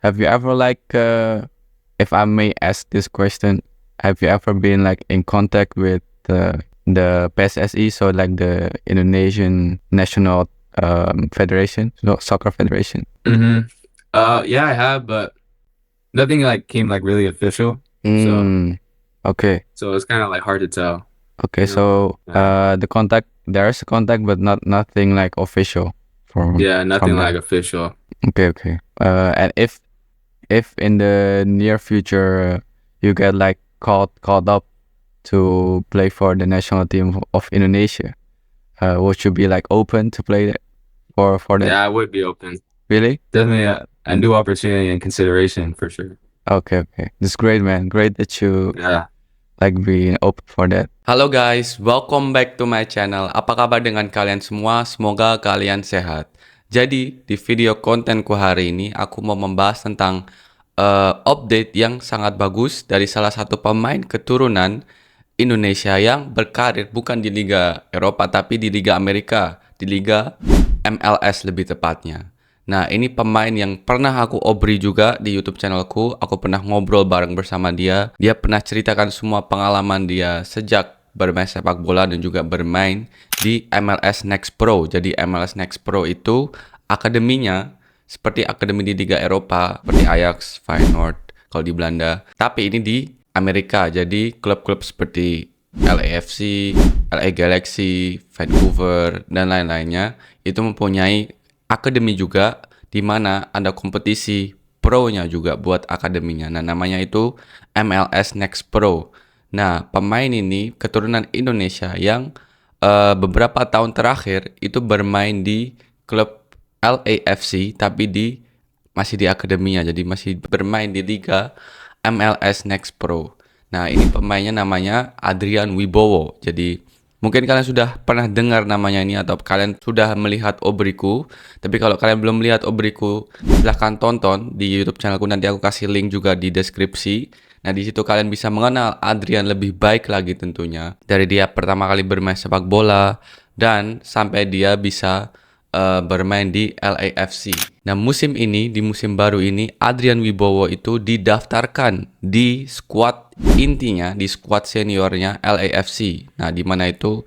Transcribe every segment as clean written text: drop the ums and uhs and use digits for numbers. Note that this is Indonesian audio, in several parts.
have you ever if I may ask this question, have you ever been like in contact with the PSSI, so like the Indonesian National Federation, Soccer Federation? Mm-hmm. Yeah, I have, but nothing like came like really official. So, Mm, okay, so it's kind of like hard to tell, okay. you know? So Yeah. there's a contact, but nothing like official Yeah, from nothing like them. official. Okay, okay. And if in the near future you get like called up to play for the national team of Indonesia, would you be like open to play for that? Yeah, I would be open. Really? Definitely a new opportunity and consideration for sure. Okay, okay. That's great, man. Great that you Yeah. like being open for that. Halo guys, welcome back to my channel. Apa kabar dengan kalian semua? Semoga kalian sehat. Jadi, di video kontenku hari ini, aku mau membahas tentang update yang sangat bagus dari salah satu pemain keturunan Indonesia yang berkarir bukan di Liga Eropa, tapi di Liga Amerika, di Liga MLS lebih tepatnya. Nah, ini pemain yang pernah aku obri juga di YouTube channelku. Aku pernah ngobrol bareng bersama dia. Dia pernah ceritakan semua pengalaman dia sejak bermain sepak bola dan juga bermain di MLS Next Pro. Jadi MLS Next Pro itu akademinya seperti akademi di Liga Eropa, seperti Ajax, Feyenoord kalau di Belanda. Tapi ini di Amerika. Jadi klub-klub seperti LAFC, LA Galaxy, Vancouver, dan lain-lainnya itu mempunyai akademi juga, di mana ada kompetisi pro-nya juga buat akademinya. Nah, namanya itu MLS Next Pro. Nah, pemain ini keturunan Indonesia yang beberapa tahun terakhir itu bermain di klub LAFC, tapi masih di akademinya, jadi masih bermain di Liga MLS Next Pro. Nah, ini pemainnya namanya Adrian Wibowo. Jadi mungkin kalian sudah pernah dengar namanya ini atau kalian sudah melihat obriku. Tapi kalau kalian belum melihat obriku, silahkan tonton di YouTube channelku. Nanti aku kasih link juga di deskripsi. Nah, di situ kalian bisa mengenal Adrian lebih baik lagi tentunya. Dari dia pertama kali bermain sepak bola dan sampai dia bisa bermain di LAFC. Nah, di musim baru ini, Adrian Wibowo itu didaftarkan di squad intinya, di squad seniornya LAFC. Nah, di mana itu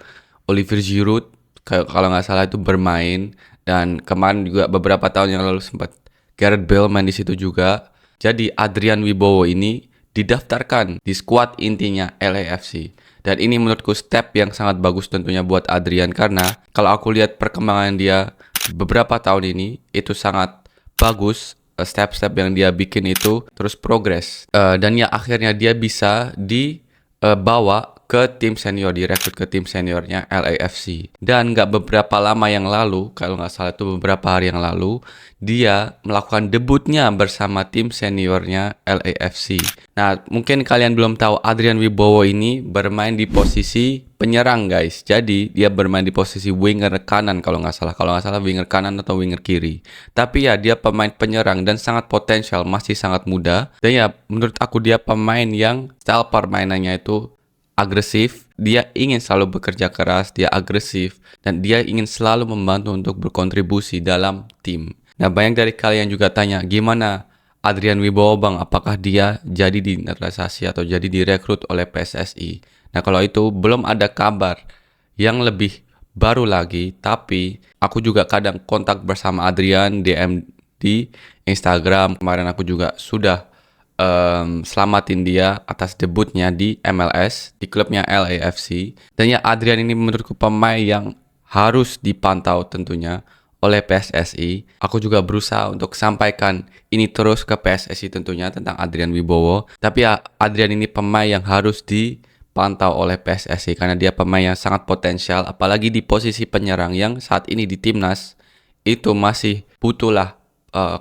Olivier Giroud, kalau nggak salah itu bermain, dan kemarin juga beberapa tahun yang lalu sempat Gareth Bale main di situ juga. Jadi Adrian Wibowo ini didaftarkan di squad intinya LAFC. Dan ini menurutku step yang sangat bagus tentunya buat Adrian, karena kalau aku lihat perkembangan dia beberapa tahun ini itu sangat bagus. Step-step yang dia bikin itu terus progres, dan ya akhirnya dia bisa dibawa ke tim senior, direkrut ke tim seniornya LAFC. Dan nggak beberapa lama yang lalu, kalau nggak salah itu beberapa hari yang lalu, dia melakukan debutnya bersama tim seniornya LAFC. Nah, mungkin kalian belum tahu, Adrian Wibowo ini bermain di posisi penyerang, guys. Jadi dia bermain di posisi winger kanan kalau nggak salah. Kalau nggak salah winger kanan atau winger kiri. Tapi ya dia pemain penyerang dan sangat potensial, masih sangat muda. Dan ya menurut aku dia pemain yang style permainannya itu agresif. Dia ingin selalu bekerja keras, dia agresif, dan dia ingin selalu membantu untuk berkontribusi dalam tim. Nah, banyak dari kalian juga tanya, gimana Adrian Wibowo bang, apakah dia jadi dinaturalisasi atau jadi direkrut oleh PSSI? Nah, kalau itu belum ada kabar yang lebih baru lagi, tapi aku juga kadang kontak bersama Adrian, DM di Instagram. Kemarin aku juga sudah selamatin dia atas debutnya di MLS, di klubnya LAFC. Dan ya Adrian ini menurutku pemain yang harus dipantau tentunya oleh PSSI. Aku juga berusaha untuk sampaikan ini terus ke PSSI tentunya tentang Adrian Wibowo. Tapi ya Adrian ini pemain yang harus dipantau oleh PSSI karena dia pemain yang sangat potensial, apalagi di posisi penyerang yang saat ini di timnas itu masih butuhlah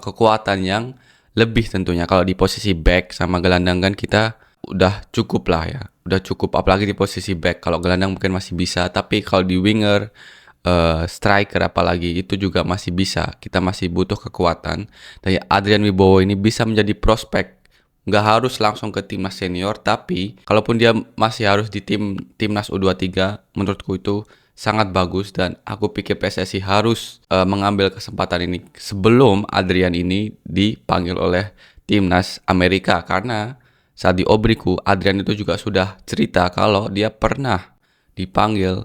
kekuatan yang lebih tentunya. Kalau di posisi back sama gelandang kan kita udah cukup lah ya, udah cukup, apalagi di posisi back. Kalau gelandang mungkin masih bisa, tapi kalau di winger, striker apalagi itu juga masih bisa, kita masih butuh kekuatan. Dan ya, Adrian Wibowo ini bisa menjadi prospek, nggak harus langsung ke timnas senior, tapi kalaupun dia masih harus di timnas U23, menurutku itu sangat bagus dan aku pikir PSSI harus mengambil kesempatan ini sebelum Adrian ini dipanggil oleh timnas Amerika, karena saat di Obriku Adrian itu juga sudah cerita kalau dia pernah dipanggil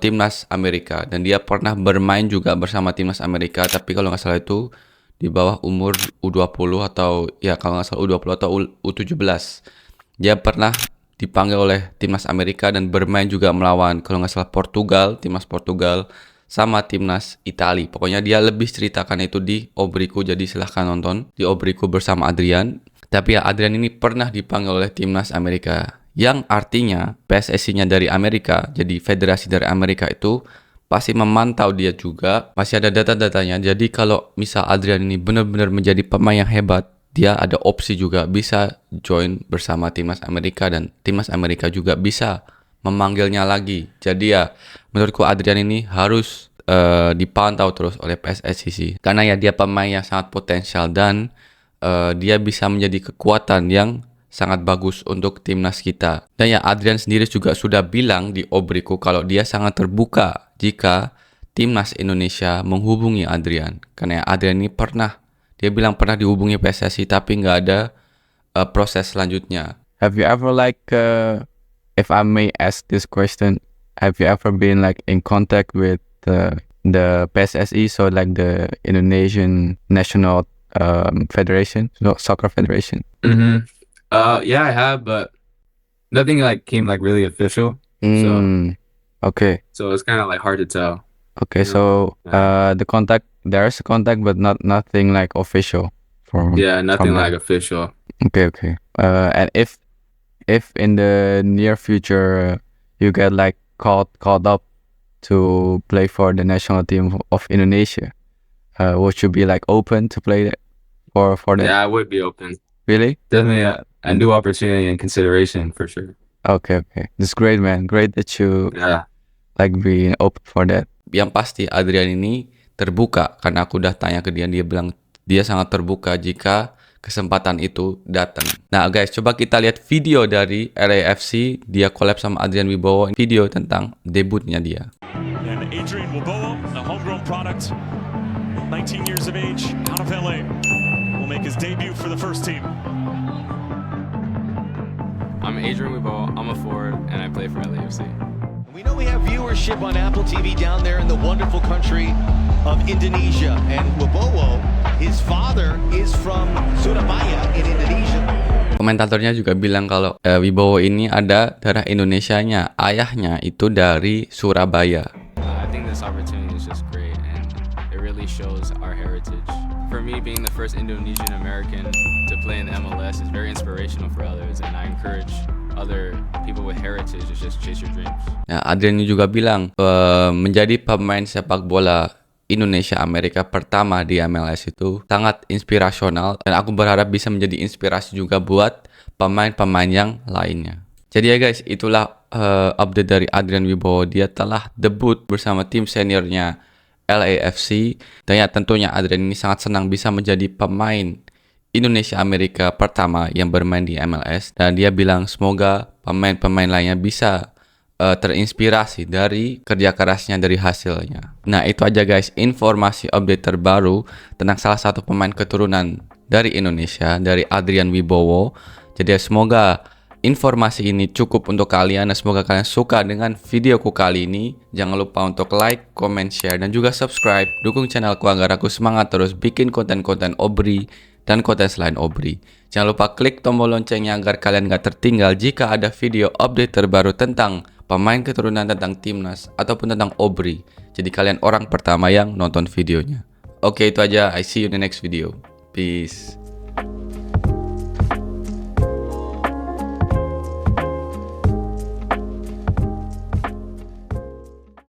timnas Amerika dan dia pernah bermain juga bersama timnas Amerika, tapi kalau nggak salah itu di bawah umur U20 atau ya kalau nggak salah U20 atau U17. Dia pernah dipanggil oleh timnas Amerika dan bermain juga melawan kalau nggak salah Portugal, timnas Portugal sama timnas Italia. Pokoknya dia lebih ceritakan itu di Obriku, jadi silahkan nonton di Obriku bersama Adrian. Tapi ya Adrian ini pernah dipanggil oleh timnas Amerika, yang artinya PSSI-nya dari Amerika, jadi federasi dari Amerika itu pasti memantau dia juga, masih ada data-datanya. Jadi kalau misal Adrian ini benar-benar menjadi pemain yang hebat, dia ada opsi juga bisa join bersama timnas Amerika dan timnas Amerika juga bisa memanggilnya lagi. Jadi ya menurutku Adrian ini harus dipantau terus oleh PSSI sih, karena ya dia pemain yang sangat potensial dan dia bisa menjadi kekuatan yang sangat bagus untuk timnas kita. Dan ya Adrian sendiri juga sudah bilang di Obriku kalau dia sangat terbuka jika timnas Indonesia menghubungi Adrian, karena ya Adrian ini dia bilang pernah dihubungi PSSI tapi nggak ada proses selanjutnya. Have you ever like, if I may ask this question, have you ever been like in contact with the PSSI, so like the Indonesian National Federation, Soccer Federation? Mm-hmm. Yeah, I have, but nothing like came like really official. Okay. So it's kind of like hard to tell. Okay, Yeah. so there's a contact, but nothing like official from. Yeah, nothing from like official. Okay. And if in the near future you get like called up to play for the national team of Indonesia, would you be like open to play for that? Yeah, I would be open. Really? Definitely a new opportunity and consideration for sure. Okay. That's great, man. Great that you Yeah. like being open for that. Yang pasti Adrian ini terbuka, karena aku udah tanya ke dia bilang dia sangat terbuka jika kesempatan itu datang. Nah guys, coba kita lihat video dari LAFC, dia collab sama Adrian Wibowo, video tentang debutnya dia. And Adrian Wibowo, a homegrown product, 19 years of age, out of LA, will make his debut for the first team. I'm Adrian Wibowo, I'm a forward, and I play for LAFC. We know we have viewership on Apple TV down there in the wonderful country of Indonesia. And Wibowo, his father is from Surabaya in Indonesia. Komentatornya juga bilang kalau Wibowo ini ada darah Indonesianya, ayahnya itu dari Surabaya. I think this opportunity is just great, and it really shows our heritage. For me, being the first Indonesian American to play in the MLS is very inspirational for others, and I encourage other people with heritage to just chase your dreams. Nah, Adrian juga bilang menjadi pemain sepak bola Indonesia Amerika pertama di MLS itu sangat inspirasional, dan aku berharap bisa menjadi inspirasi juga buat pemain-pemain yang lainnya. Jadi ya guys, itulah update dari Adrian Wibowo. Dia telah debut bersama tim seniornya LAFC, dan ya tentunya Adrian ini sangat senang bisa menjadi pemain Indonesia Amerika pertama yang bermain di MLS, dan dia bilang semoga pemain-pemain lainnya bisa terinspirasi dari kerja kerasnya, dari hasilnya. Nah itu aja guys, informasi update terbaru tentang salah satu pemain keturunan dari Indonesia, dari Adrian Wibowo. Jadi semoga informasi ini cukup untuk kalian, dan semoga kalian suka dengan videoku kali ini. Jangan lupa untuk like, comment, share, dan juga subscribe. Dukung channelku agar aku semangat terus bikin konten-konten Obri dan konten selain Obri. Jangan lupa klik tombol loncengnya agar kalian gak tertinggal jika ada video update terbaru tentang pemain keturunan, tentang timnas, ataupun tentang Obri. Jadi kalian orang pertama yang nonton videonya. Oke, itu aja. I see you in the next video. Peace.